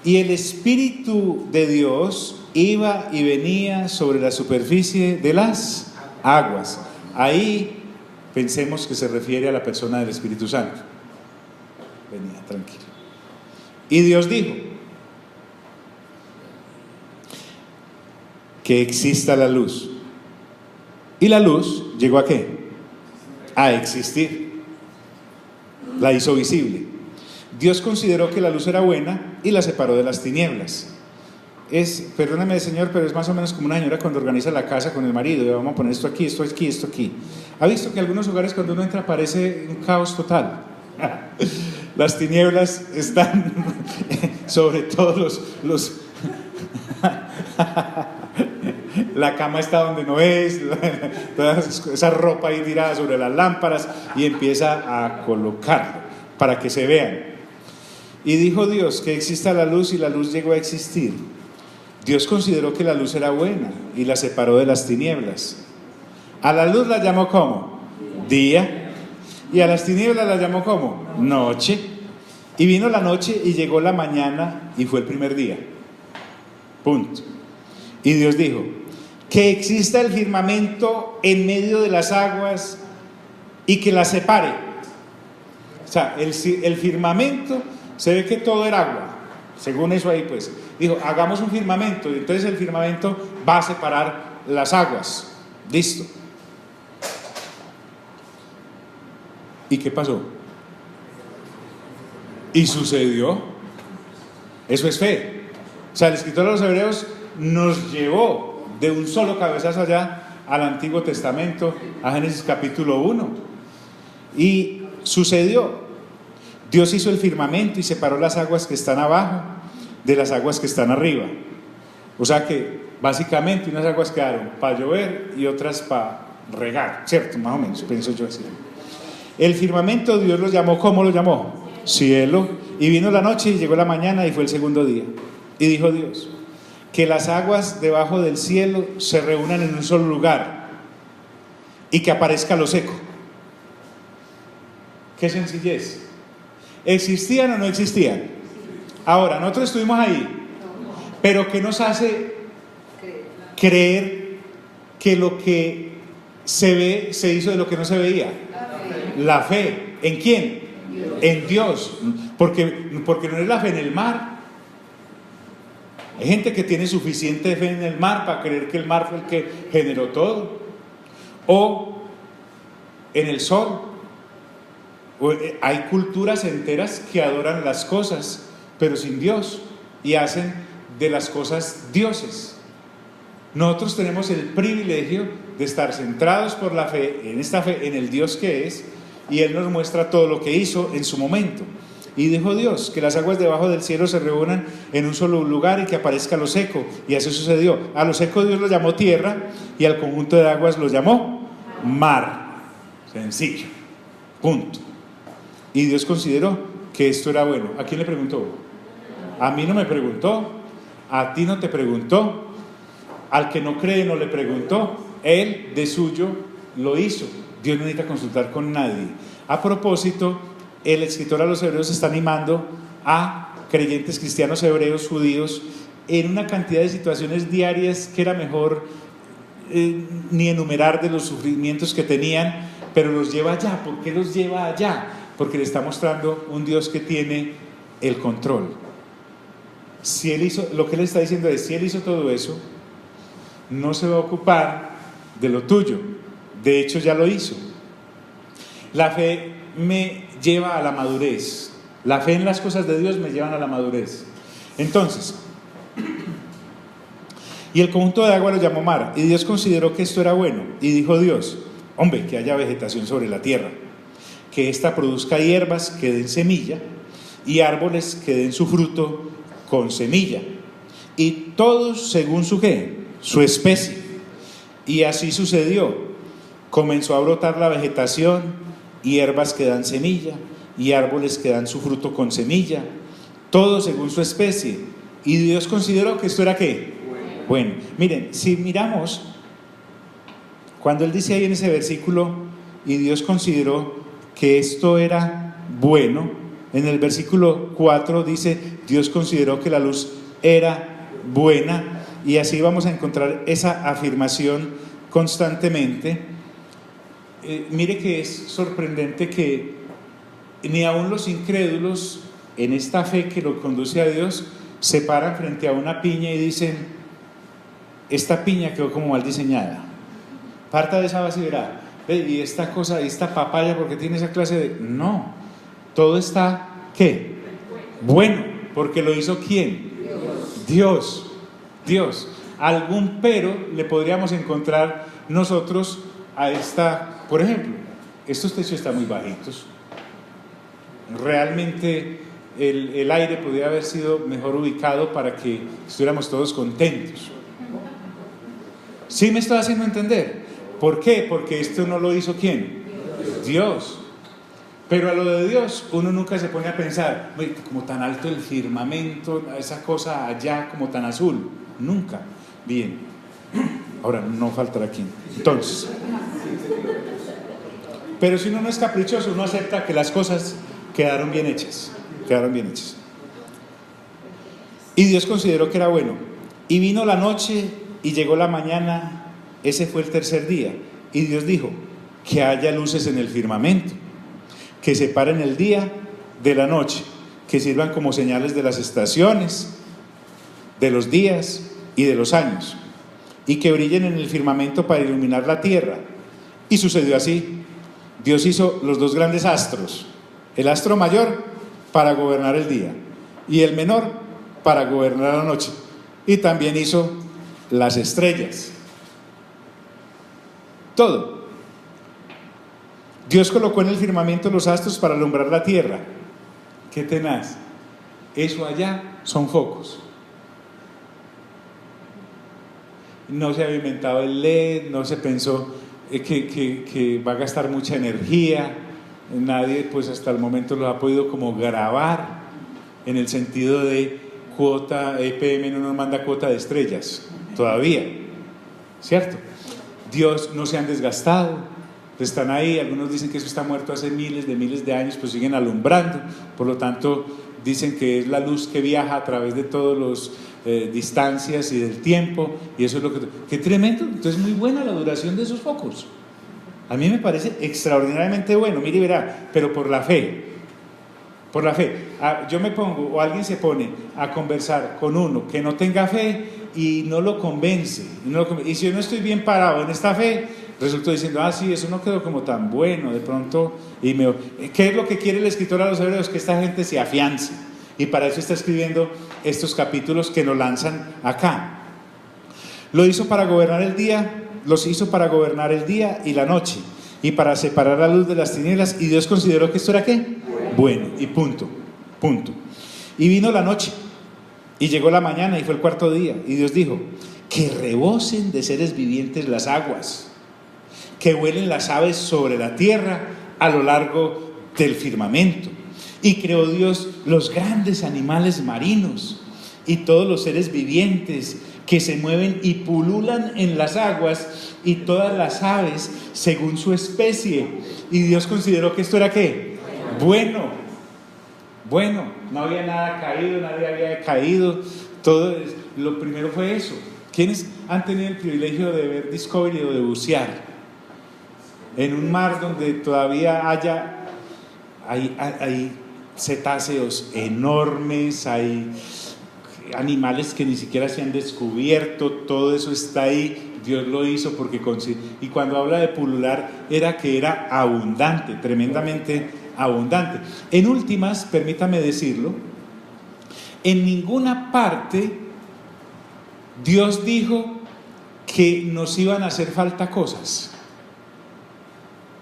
y el Espíritu de Dios iba y venía sobre la superficie de las aguas. Ahí pensemos que se refiere a la persona del Espíritu Santo. Venía tranquilo. Y Dios dijo: que exista la luz. Y la luz llegó ¿a qué? A existir. La hizo visible. Dios consideró que la luz era buena y la separó de las tinieblas. Perdóname Señor, pero es más o menos como una señora cuando organiza la casa con el marido, y vamos a poner esto aquí, esto aquí, esto aquí. ¿Ha visto que en algunos hogares cuando uno entra parece un caos total? Las tinieblas están sobre todos los la cama está donde no es, toda esa ropa ahí tirada sobre las lámparas, y empieza a colocarlo para que se vean. Y dijo Dios que exista la luz, y la luz llegó a existir. Dios consideró que la luz era buena y la separó de las tinieblas. A la luz la llamó ¿cómo? Día. Y a las tinieblas la llamó ¿cómo? Noche. Y vino la noche y llegó la mañana y fue el primer día. Punto. Y Dios dijo: que exista el firmamento en medio de las aguas y que las separe. O sea, el firmamento, se ve que todo era agua, según eso ahí pues. Dijo: hagamos un firmamento, y entonces el firmamento va a separar las aguas. Listo. ¿Y qué pasó? Y sucedió. Eso es fe. O sea, el escritor de los Hebreos nos llevó de un solo cabezazo allá al Antiguo Testamento, a Génesis capítulo 1. Y sucedió. Dios hizo el firmamento y separó las aguas que están abajo de las aguas que están arriba. O sea que básicamente unas aguas quedaron para llover y otras para regar, ¿cierto? Más o menos, pienso yo así. El firmamento Dios lo llamó, ¿cómo lo llamó? Cielo. Y vino la noche y llegó la mañana y fue el segundo día. Y dijo Dios: que las aguas debajo del cielo se reúnan en un solo lugar y que aparezca lo seco. Qué sencillez. ¿Existían o no existían? Ahora, nosotros estuvimos ahí, pero ¿qué nos hace creer que lo que se ve se hizo de lo que no se veía? La fe. ¿En quién? En Dios. Porque no es la fe en el mar. Hay gente que tiene suficiente fe en el mar para creer que el mar fue el que generó todo. O en el sol. Hay culturas enteras que adoran las cosas, pero sin Dios, y hacen de las cosas dioses. Nosotros tenemos el privilegio de estar centrados por la fe, en esta fe, en el Dios que es, y Él nos muestra todo lo que hizo en su momento. Y dijo Dios: que las aguas debajo del cielo se reúnan en un solo lugar y que aparezca lo seco. Y así sucedió. A lo seco Dios lo llamó tierra, y al conjunto de aguas lo llamó mar. Sencillo. Punto. Y Dios consideró que esto era bueno. ¿A quién le preguntó? A mí no me preguntó, a ti no te preguntó, al que no cree no le preguntó, él de suyo lo hizo. Dios no necesita consultar con nadie. A propósito, el escritor a los hebreos está animando a creyentes cristianos hebreos, judíos, en una cantidad de situaciones diarias que era mejor ni enumerar de los sufrimientos que tenían, pero los lleva allá. ¿Por qué los lleva allá? Porque le está mostrando un Dios que tiene el control. Si él hizo, lo que él está diciendo es, si él hizo todo eso, no se va a ocupar de lo tuyo. De hecho, ya lo hizo. La fe me lleva a la madurez. La fe en las cosas de Dios me llevan a la madurez. Entonces, y el conjunto de agua lo llamó mar, y Dios consideró que esto era bueno, y dijo Dios: hombre, que haya vegetación sobre la tierra, que ésta produzca hierbas que den semilla, y árboles que den su fruto con semilla, y todos según su ¿qué? Su especie. Y así sucedió. Comenzó a brotar la vegetación, hierbas que dan semilla, y árboles que dan su fruto con semilla, todo según su especie. Y Dios consideró que esto era ¿qué? Bueno, miren, si miramos, cuando él dice ahí en ese versículo, y Dios consideró que esto era bueno, en el versículo 4 dice, Dios consideró que la luz era buena, y así vamos a encontrar esa afirmación constantemente. Mire que es sorprendente que ni aun los incrédulos en esta fe que lo conduce a Dios se paran frente a una piña y dicen: esta piña quedó como mal diseñada, parta de esa base y verá, y esta cosa, esta papaya, porque tiene esa clase de... No, todo está ¿qué? Bueno, porque lo hizo ¿quién? Dios. Algún pero le podríamos encontrar nosotros a esta, por ejemplo, estos techos están muy bajitos, realmente el aire podría haber sido mejor ubicado para que estuviéramos todos contentos. ¿Sí me estoy haciendo entender? ¿Por qué? Porque esto no lo hizo ¿quién? Dios. Pero a lo de Dios uno nunca se pone a pensar, como tan alto el firmamento, esa cosa allá como tan azul. Nunca. Bien. Ahora no faltará aquí. Entonces, pero si uno no es caprichoso, uno acepta que las cosas quedaron bien hechas. Y Dios consideró que era bueno. Y vino la noche y llegó la mañana, ese fue el tercer día. Y Dios dijo: que haya luces en el firmamento, que separen el día de la noche, que sirvan como señales de las estaciones, de los días y de los años, y que brillen en el firmamento para iluminar la tierra. Y sucedió así. Dios hizo los dos grandes astros, el astro mayor para gobernar el día y el menor para gobernar la noche, y también hizo las estrellas. Todo. Dios colocó en el firmamento los astros para alumbrar la tierra. Qué tenaz. Eso allá son focos. No se había inventado el LED, no se pensó que va a gastar mucha energía. Nadie pues hasta el momento lo ha podido como grabar en el sentido de cuota. EPM no nos manda cuota de estrellas todavía, ¿cierto? Dios no se han desgastado, están ahí. Algunos dicen que eso está muerto hace miles de años, pues siguen alumbrando. Por lo tanto dicen que es la luz que viaja a través de todas las distancias y del tiempo, y eso es lo que... ¡Qué tremendo! Entonces muy buena la duración de esos focos. A mí me parece extraordinariamente bueno. Mire y verá, pero por la fe. Yo me pongo, o alguien se pone a conversar con uno que no tenga fe y no lo convence, y si yo no estoy bien parado en esta fe, resulto diciendo: sí, eso no quedó como tan bueno de pronto. ¿Qué es lo que quiere el escritor a los hebreos? Que esta gente se afiance, y para eso está escribiendo estos capítulos que nos lanzan acá. Los hizo para gobernar el día y la noche, y para separar la luz de las tinieblas, y Dios consideró que esto era ¿qué? Bueno, y punto. Y vino la noche, y llegó la mañana, y fue el cuarto día, y Dios dijo: que rebosen de seres vivientes las aguas, que vuelen las aves sobre la tierra a lo largo del firmamento, Y creó Dios los grandes animales marinos y todos los seres vivientes que se mueven y pululan en las aguas, y todas las aves según su especie. Y Dios consideró que esto era ¿qué? Bueno, no había nada caído, nadie había caído, lo primero fue eso. ¿Quiénes han tenido el privilegio de ver Discovery o de bucear en un mar donde todavía hay cetáceos enormes, hay animales que ni siquiera se han descubierto, todo eso está ahí? Dios lo hizo porque y cuando habla de pulular era que era abundante, tremendamente abundante. En últimas, permítame decirlo, en ninguna parte Dios dijo que nos iban a hacer falta cosas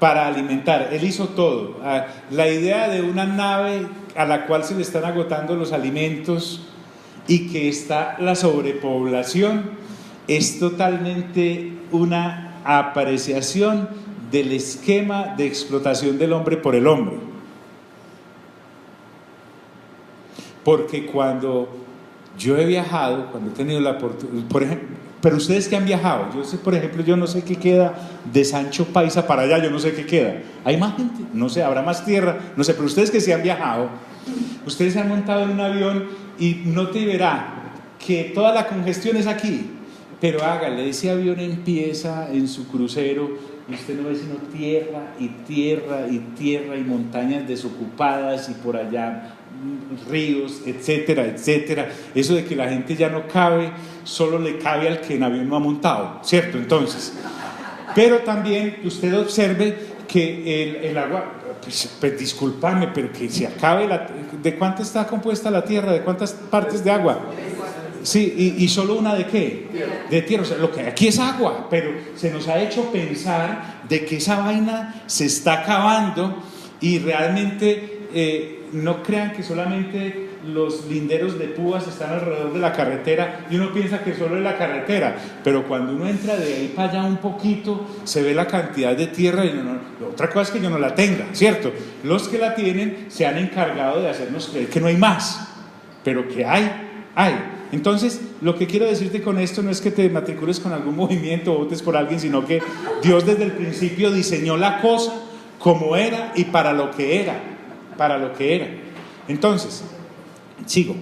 para alimentar. Él hizo todo. La idea de una nave a la cual se le están agotando los alimentos y que está la sobrepoblación es totalmente una apreciación del esquema de explotación del hombre por el hombre. Porque cuando yo he viajado, cuando he tenido la oportunidad, por ejemplo, pero ustedes que han viajado, yo sé, por ejemplo, yo no sé qué queda de Sancho Paisa para allá, yo no sé qué queda. ¿Hay más gente? No sé, habrá más tierra, no sé, pero ustedes que sí han viajado, ustedes se han montado en un avión y no te verá que toda la congestión es aquí, pero hágale, ese avión empieza en su crucero y usted no ve sino tierra y tierra y tierra y montañas desocupadas y por allá ríos, etcétera, etcétera. Eso de que la gente ya no cabe, solo le cabe al que en avión no ha montado, ¿cierto? Entonces, pero también usted observe que el agua, pues discúlpame, pero que se acabe ¿de cuánto está compuesta la tierra? ¿De cuántas partes de agua? Sí, y solo una ¿de qué? De tierra. O sea, lo que hay aquí es agua, pero se nos ha hecho pensar de que esa vaina se está acabando y realmente no crean que solamente los linderos de púas están alrededor de la carretera y uno piensa que solo es la carretera, pero cuando uno entra de ahí para allá un poquito se ve la cantidad de tierra y otra cosa es que yo no la tenga, ¿cierto? Los que la tienen se han encargado de hacernos creer que no hay más, pero que hay. Entonces, lo que quiero decirte con esto no es que te matricules con algún movimiento o votes por alguien, sino que Dios desde el principio diseñó la cosa como era y para lo que era. Entonces, sigo.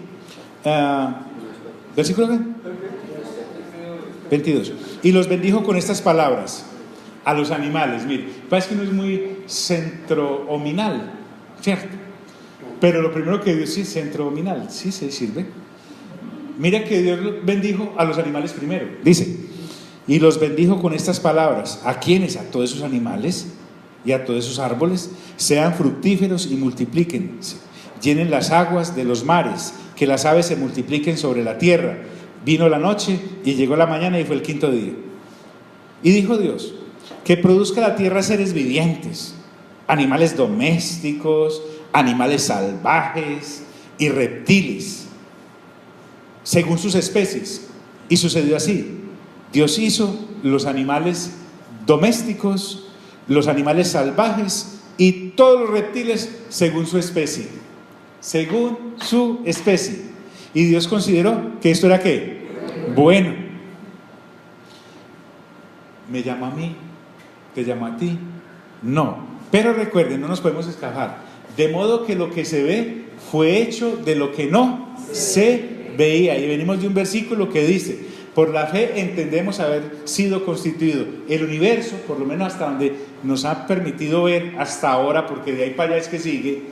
¿Versículo qué? 22. Y los bendijo con estas palabras a los animales. Mire, parece que no es muy centro-hominal, ¿cierto? Pero lo primero que Dios sí es centro-hominal, sí se sirve. Mira que Dios bendijo a los animales primero. Dice, y los bendijo con estas palabras. ¿A quiénes? A todos esos animales y a todos esos árboles. Sean fructíferos y multiplíquense. Llenen las aguas de los mares. Que las aves se multipliquen sobre la tierra. Vino la noche y llegó la mañana y fue el quinto día. Y dijo Dios, que produzca la tierra seres vivientes, animales domésticos, animales salvajes y reptiles, según sus especies. Y sucedió así. Dios hizo los animales domésticos, los animales salvajes y todos los reptiles según su especie. Según su especie. Y Dios consideró que esto era ¿qué? Bueno. ¿Me llama a mí? ¿Te llama a ti? No. Pero recuerden, no nos podemos escapar. De modo que lo que se ve fue hecho de lo que no se veía. Y venimos de un versículo que dice, por la fe entendemos haber sido constituido el universo, por lo menos hasta donde nos ha permitido ver hasta ahora, porque de ahí para allá es que sigue,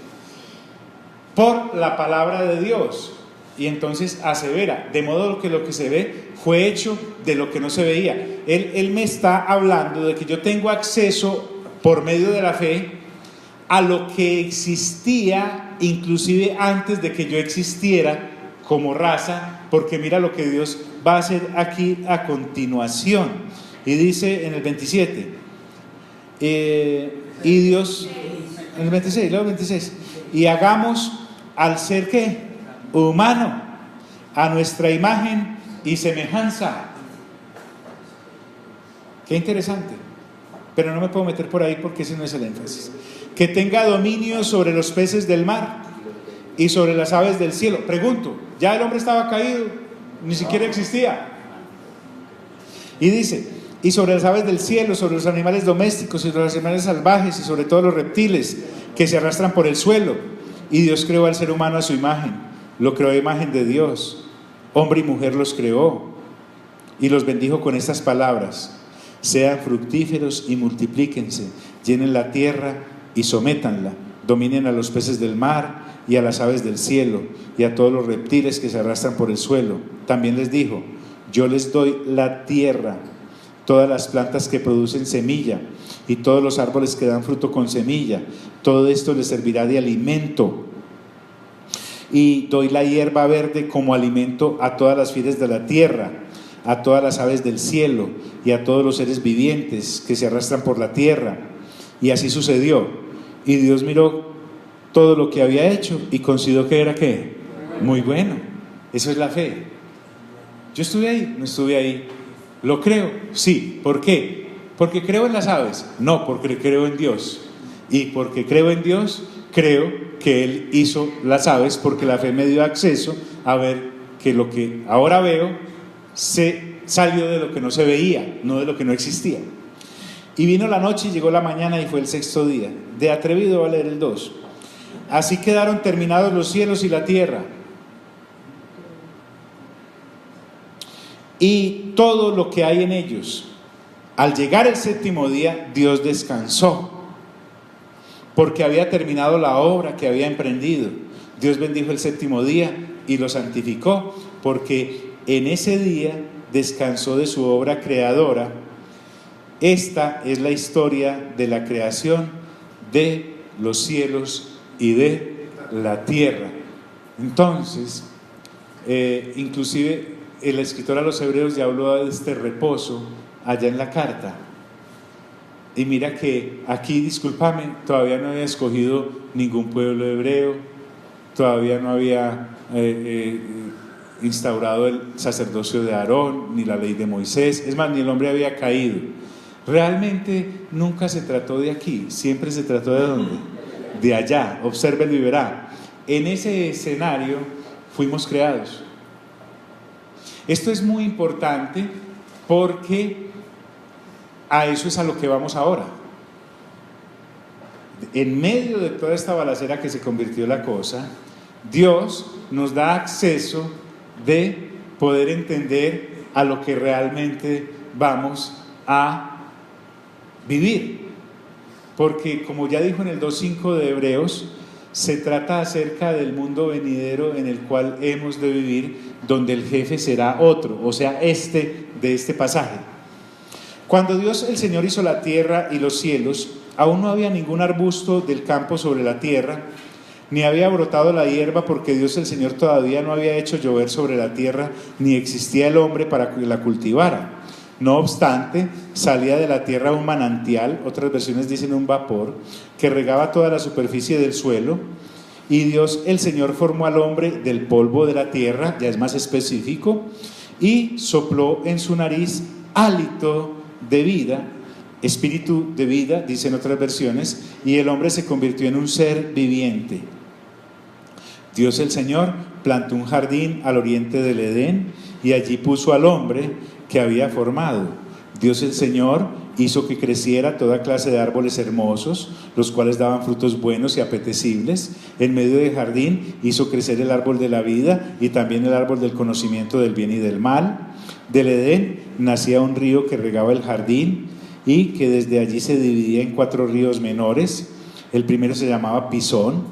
por la palabra de Dios. Y entonces asevera, de modo que lo que se ve fue hecho de lo que no se veía. Él me está hablando de que yo tengo acceso por medio de la fe a lo que existía inclusive antes de que yo existiera como raza, porque mira lo que Dios va a hacer aquí a continuación. Y dice en el 27, y Dios, en el 26, luego 26, y hagamos al ser ¿qué? Humano, a nuestra imagen y semejanza. Qué interesante, pero no me puedo meter por ahí porque ese no es el énfasis. que tenga dominio sobre los peces del mar y sobre las aves del cielo. Pregunto, ¿ya el hombre estaba caído? Ni siquiera existía. Y dice, y sobre las aves del cielo, sobre los animales domésticos y sobre los animales salvajes y sobre todos los reptiles que se arrastran por el suelo. Y Dios creó al ser humano a su imagen, lo creó a imagen de Dios, hombre y mujer los creó, y los bendijo con estas palabras: sean fructíferos y multiplíquense, llenen la tierra y sométanla, dominen a los peces del mar y a las aves del cielo y a todos los reptiles que se arrastran por el suelo. También les dijo: yo les doy la tierra, todas las plantas que producen semilla y todos los árboles que dan fruto con semilla, todo esto les servirá de alimento. Y doy la hierba verde como alimento a todas las fieras de la tierra, a todas las aves del cielo y a todos los seres vivientes que se arrastran por la tierra. Y así sucedió. Y Dios miró todo lo que había hecho y consideró que era ¿qué? Muy bueno. Eso es la fe. Yo estuve ahí, no estuve ahí. ¿Lo creo? Sí. ¿Por qué? ¿Porque creo en las aves? No, porque creo en Dios. Y porque creo en Dios, creo que Él hizo las aves, porque la fe me dio acceso a ver que lo que ahora veo se salió de lo que no se veía, no de lo que no existía. Y vino la noche y llegó la mañana y fue el sexto día. De atrevido va a leer el 2. Así quedaron terminados los cielos y la tierra, y todo lo que hay en ellos. Al llegar el séptimo día, Dios descansó, porque había terminado la obra que había emprendido. Dios bendijo el séptimo día y lo santificó, porque en ese día descansó de su obra creadora. Esta es la historia de la creación de los cielos y de la tierra. Entonces, inclusive el escritor a los hebreos ya habló de este reposo allá en la carta. Y mira que aquí, discúlpame, todavía no había escogido ningún pueblo hebreo, todavía no había instaurado el sacerdocio de Aarón, ni la ley de Moisés, es más, ni el hombre había caído. Realmente nunca se trató de aquí, siempre se trató de ¿dónde? De allá. Obsérvelo y verá. En ese escenario fuimos creados. Esto es muy importante porque a eso es a lo que vamos ahora. En medio de toda esta balacera que se convirtió la cosa, Dios nos da acceso de poder entender a lo que realmente vamos a vivir. Porque como ya dijo en el 2.5 de Hebreos, se trata acerca del mundo venidero en el cual hemos de vivir, donde el jefe será otro, o sea, de este pasaje. Cuando Dios el Señor hizo la tierra y los cielos, aún no había ningún arbusto del campo sobre la tierra, ni había brotado la hierba, porque Dios el Señor todavía no había hecho llover sobre la tierra, ni existía el hombre para que la cultivara. No obstante, salía de la tierra un manantial, otras versiones dicen un vapor, que regaba toda la superficie del suelo. Y Dios el Señor formó al hombre del polvo de la tierra, ya es más específico, y sopló en su nariz hálito de vida, espíritu de vida, dicen otras versiones, y el hombre se convirtió en un ser viviente. Dios el Señor plantó un jardín al oriente del Edén, y allí puso al hombre que había formado. Dios el Señor hizo que creciera toda clase de árboles hermosos, los cuales daban frutos buenos y apetecibles. En medio del jardín hizo crecer el árbol de la vida y también el árbol del conocimiento del bien y del mal. Del Edén nacía un río que regaba el jardín y que desde allí se dividía en 4 ríos menores. El primero se llamaba Pisón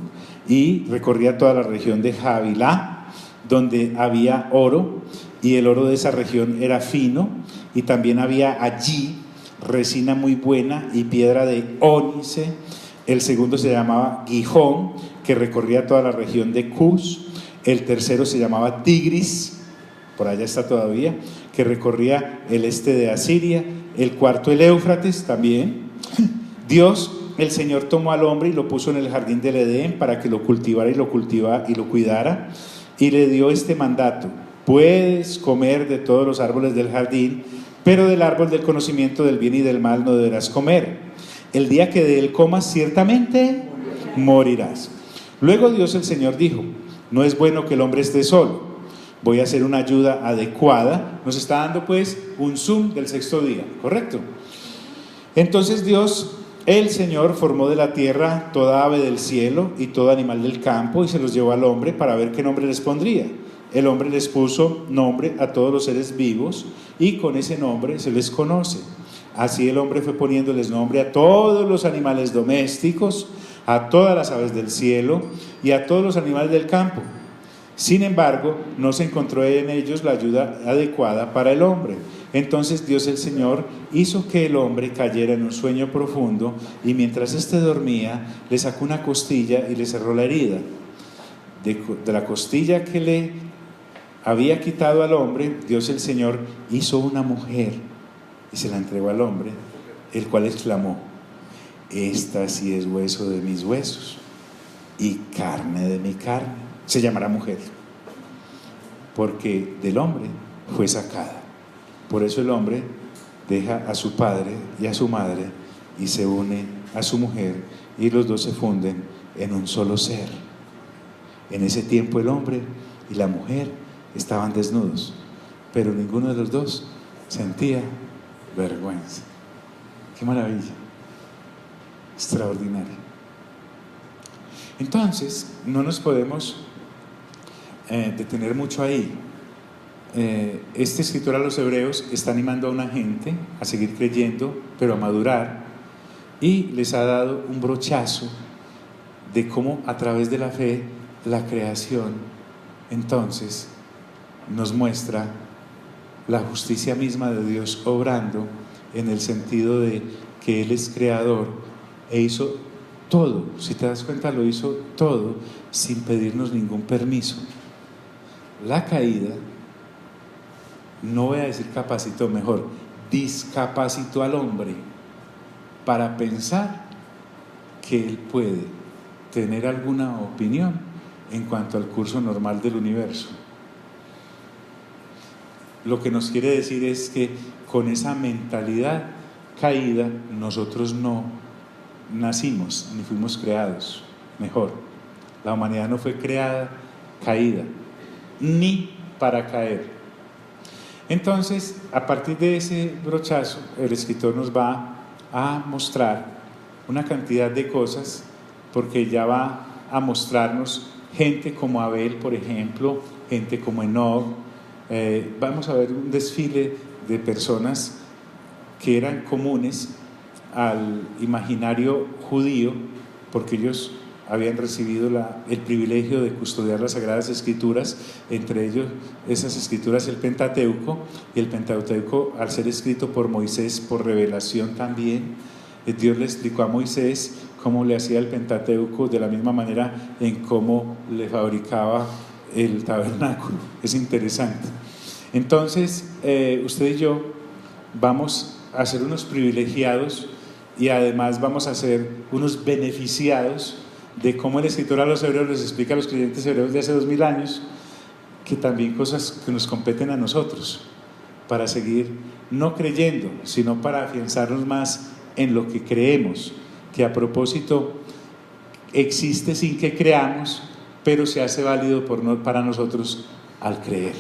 y recorría toda la región de Havilá, donde había oro, y el oro de esa región era fino, y también había allí resina muy buena y piedra de ónice. El segundo se llamaba Gijón, que recorría toda la región de Cus. El tercero se llamaba Tigris, por allá está todavía, que recorría el este de Asiria. El cuarto, el Éufrates, también. Dios, el Señor, tomó al hombre y lo puso en el jardín del Edén para que lo cultivara y lo cuidara, y le dio este mandato: puedes comer de todos los árboles del jardín, pero del árbol del conocimiento del bien y del mal no deberás comer. el día que de él comas ciertamente morirás. Luego Dios el Señor dijo: no es bueno que el hombre esté solo, voy a hacer una ayuda adecuada. Nos está dando pues un zoom del sexto día, ¿correcto? Entonces Dios, el Señor, formó de la tierra toda ave del cielo y todo animal del campo y se los llevó al hombre para ver qué nombre les pondría. El hombre les puso nombre a todos los seres vivos y con ese nombre se les conoce. Así el hombre fue poniéndoles nombre a todos los animales domésticos, a todas las aves del cielo y a todos los animales del campo. Sin embargo, no se encontró en ellos la ayuda adecuada para el hombre. Entonces Dios el Señor hizo que el hombre cayera en un sueño profundo y mientras éste dormía, le sacó una costilla y le cerró la herida. De la costilla que le había quitado al hombre, Dios el Señor hizo una mujer y se la entregó al hombre, el cual exclamó: esta sí es hueso de mis huesos y carne de mi carne. Se llamará mujer, porque del hombre fue sacada. Por eso el hombre deja a su padre y a su madre y se une a su mujer y los dos se funden en un solo ser. En ese tiempo el hombre y la mujer estaban desnudos, pero ninguno de los dos sentía vergüenza. ¡Qué maravilla! Extraordinario. Entonces, no nos podemos detener mucho ahí. Este escritor a los hebreos está animando a una gente a seguir creyendo, pero a madurar, y les ha dado un brochazo de cómo a través de la fe la creación entonces nos muestra la justicia misma de Dios obrando, en el sentido de que Él es creador e hizo todo. Si te das cuenta, lo hizo todo sin pedirnos ningún permiso. La caída, no voy a decir capacitó, mejor discapacitó al hombre para pensar que él puede tener alguna opinión en cuanto al curso normal del universo. Lo que nos quiere decir es que con esa mentalidad caída nosotros no nacimos ni fuimos creados. Mejor, la humanidad no fue creada caída, ni para caer. Entonces, a partir de ese brochazo, el escritor nos va a mostrar una cantidad de cosas, porque ya va a mostrarnos gente como Abel, por ejemplo, gente como Enoc. Vamos a ver un desfile de personas que eran comunes al imaginario judío, porque ellos habían recibido el privilegio de custodiar las Sagradas Escrituras, entre ellos esas escrituras el Pentateuco, y el Pentateuco, al ser escrito por Moisés por revelación también, Dios le explicó a Moisés cómo le hacía el Pentateuco, de la misma manera en cómo le fabricaba el tabernáculo. Es interesante. Entonces, usted y yo vamos a ser unos privilegiados y además vamos a ser unos beneficiados de cómo el escritor a los hebreos les explica a los creyentes hebreos de hace 2000 años que también cosas que nos competen a nosotros para seguir no creyendo, sino para afianzarnos más en lo que creemos, que a propósito existe sin que creamos, pero se hace válido para nosotros al creer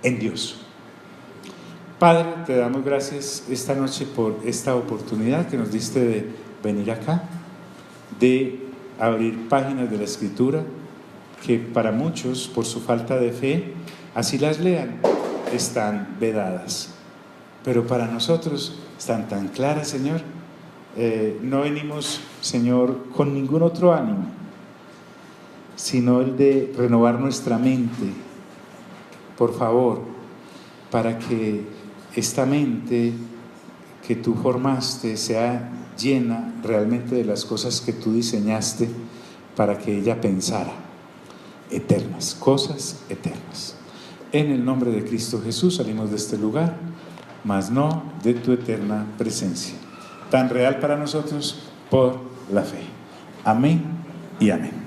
en Dios. Padre, te damos gracias esta noche por esta oportunidad que nos diste de venir acá, de abrir páginas de la Escritura que para muchos, por su falta de fe, así las lean, están vedadas, pero para nosotros están tan claras, Señor. No venimos, Señor, con ningún otro ánimo, sino el de renovar nuestra mente, por favor, para que esta mente que tú formaste sea llena realmente de las cosas que tú diseñaste para que ella pensara, eternas, cosas eternas. En el nombre de Cristo Jesús salimos de este lugar, mas no de tu eterna presencia, tan real para nosotros por la fe. Amén y amén.